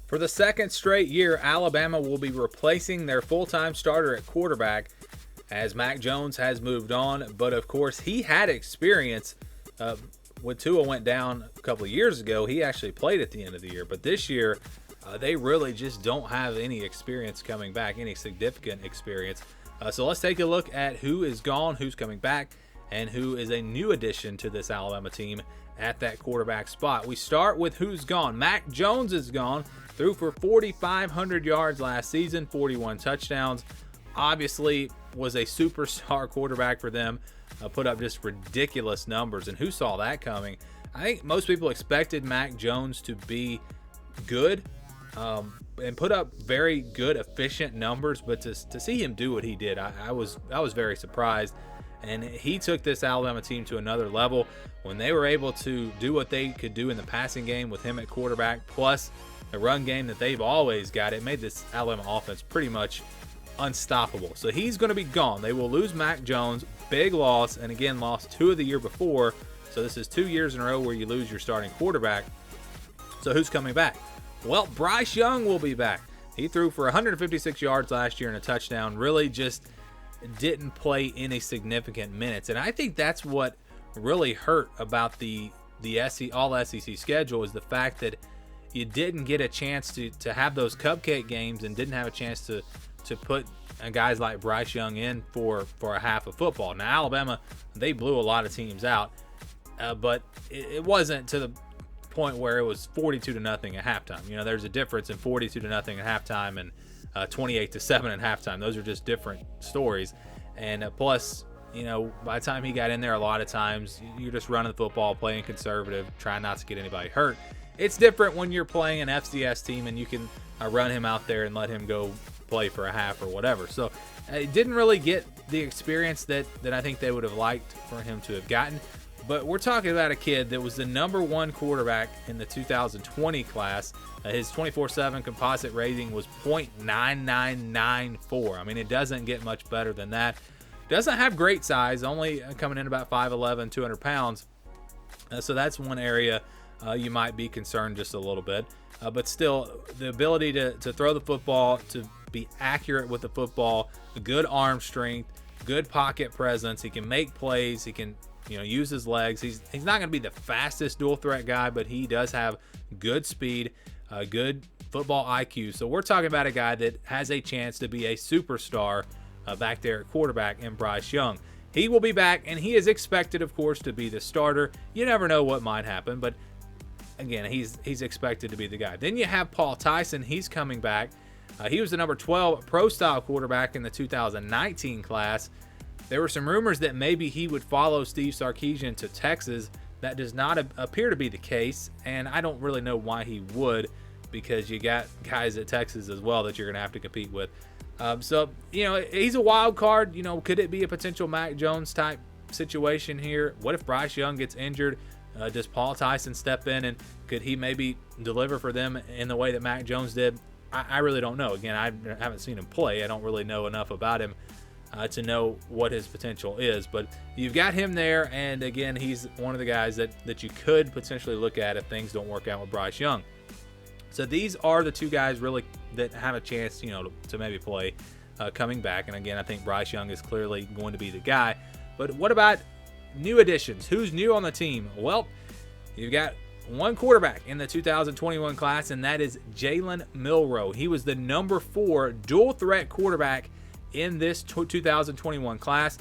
For the second straight year, Alabama will be replacing their full-time starter at quarterback as Mac Jones has moved on. But of course, he had experience. When Tua went down a couple of years ago, he actually played at the end of the year. But this year, they really just don't have any experience coming back, any significant experience. So let's take a look at who is gone, who's coming back, and who is a new addition to this Alabama team at that quarterback spot. We start with who's gone. Mac Jones is gone. Threw for 4,500 yards last season, 41 touchdowns. Obviously was a superstar quarterback for them. Put up just ridiculous numbers. And who saw that coming? I think most people expected Mac Jones to be good and put up very good, efficient numbers. But to see him do what he did, I was very surprised. And he took this Alabama team to another level when they were able to do what they could do in the passing game with him at quarterback, plus the run game that they've always got. It made this Alabama offense pretty much unstoppable. So he's going to be gone. They will lose Mac Jones. Big loss, and again, lost 2 of the year before. So this is 2 years in a row where you lose your starting quarterback. So who's coming back? Well, Bryce Young will be back. He threw for 156 yards last year and a touchdown. Really just didn't play any significant minutes. And I think that's what really hurt about the all SEC schedule, is the fact that you didn't get a chance to have those cupcake games and didn't have a chance to put guys like Bryce Young in for a half of football. Now, Alabama, they blew a lot of teams out, but it wasn't to the point where it was 42-0 at halftime. You know, there's a difference in 42-0 at halftime and 28-7 at halftime. Those are just different stories. And plus, you know, by the time he got in there, a lot of times you're just running the football, playing conservative, trying not to get anybody hurt. It's different when you're playing an FCS team and you can run him out there and let him go play for a half or whatever. So it didn't really get the experience that I think they would have liked for him to have gotten. But we're talking about a kid that was the #1 quarterback in the 2020 class. His 24/7 composite rating was .9994. I mean, it doesn't get much better than that. Doesn't have great size, only coming in about 5'11", 200 pounds. So that's one area you might be concerned just a little bit. But still, the ability to throw the football, to be accurate with the football, good arm strength, good pocket presence. He can make plays. He can, you know, use his legs. He's not going to be the fastest dual threat guy, but he does have good speed, good football IQ. So we're talking about a guy that has a chance to be a superstar back there at quarterback in Bryce Young. He will be back, and he is expected, of course, to be the starter. You never know what might happen, but again, he's expected to be the guy. Then you have Paul Tyson. He's coming back. He was the #12 pro-style quarterback in the 2019 class. There were some rumors that maybe he would follow Steve Sarkisian to Texas. That does not appear to be the case, and I don't really know why he would, because you got guys at Texas as well that you're going to have to compete with. So, you know, he's a wild card. You know, could it be a potential Mac Jones type situation here? What if Bryce Young gets injured? Does Paul Tyson step in, and could he maybe deliver for them in the way that Mac Jones did? I really don't know. Again, I haven't seen him play. I don't really know enough about him to know what his potential is. But you've got him there, and again, he's one of the guys that you could potentially look at if things don't work out with Bryce Young. So these are the two guys really that have a chance, you know, to maybe play coming back. And again, I think Bryce Young is clearly going to be the guy. But what about new additions? Who's new on the team? Well, you've got one quarterback in the 2021 class, and that is Jalen Milroe. He was the #4 dual threat quarterback in this 2021 class.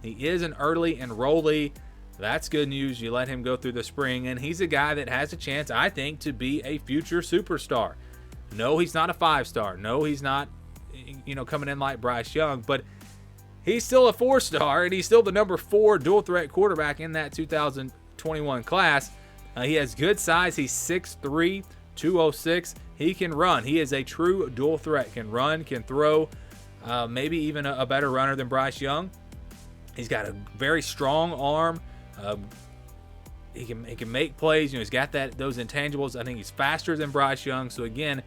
He is an early enrollee. That's good news. You let him go through the spring, and he's a guy that has a chance, I think, to be a future superstar. No, he's not a 5-star. No, he's not, you know, coming in like Bryce Young, but he's still a 4-star, and he's still the #4 dual threat quarterback in that 2021 class. He has good size. He's 6'3", 206. He can run. He is a true dual threat. Can run, can throw, maybe even a better runner than Bryce Young. He's got a very strong arm. He can make plays. You know, he's got those intangibles. I think he's faster than Bryce Young. So again,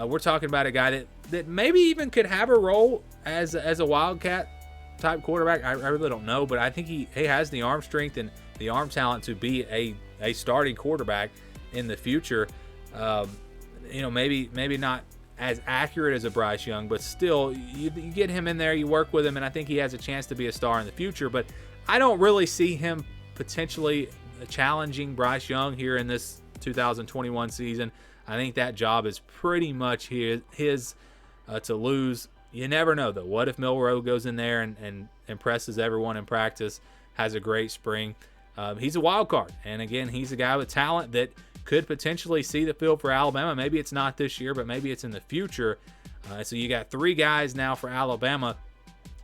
we're talking about a guy that maybe even could have a role as a Wildcat type quarterback. I really don't know, but I think he has the arm strength and the arm talent to be a starting quarterback in the future. maybe not as accurate as a Bryce Young, but still, you get him in there, you work with him, and I think he has a chance to be a star in the future. But I don't really see him potentially challenging Bryce Young here in this 2021 season. I think that job is pretty much his to lose. You never know, though. What if Milroe goes in there and impresses everyone in practice, has a great spring? He's a wild card. And again, he's a guy with talent that could potentially see the field for Alabama. Maybe it's not this year, but maybe it's in the future. So you got 3 guys now for Alabama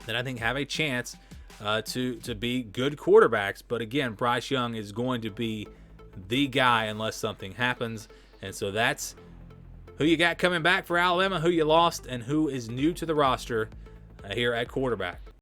that I think have a chance to be good quarterbacks. But again, Bryce Young is going to be the guy unless something happens. And so that's who you got coming back for Alabama, who you lost, and who is new to the roster here at quarterback.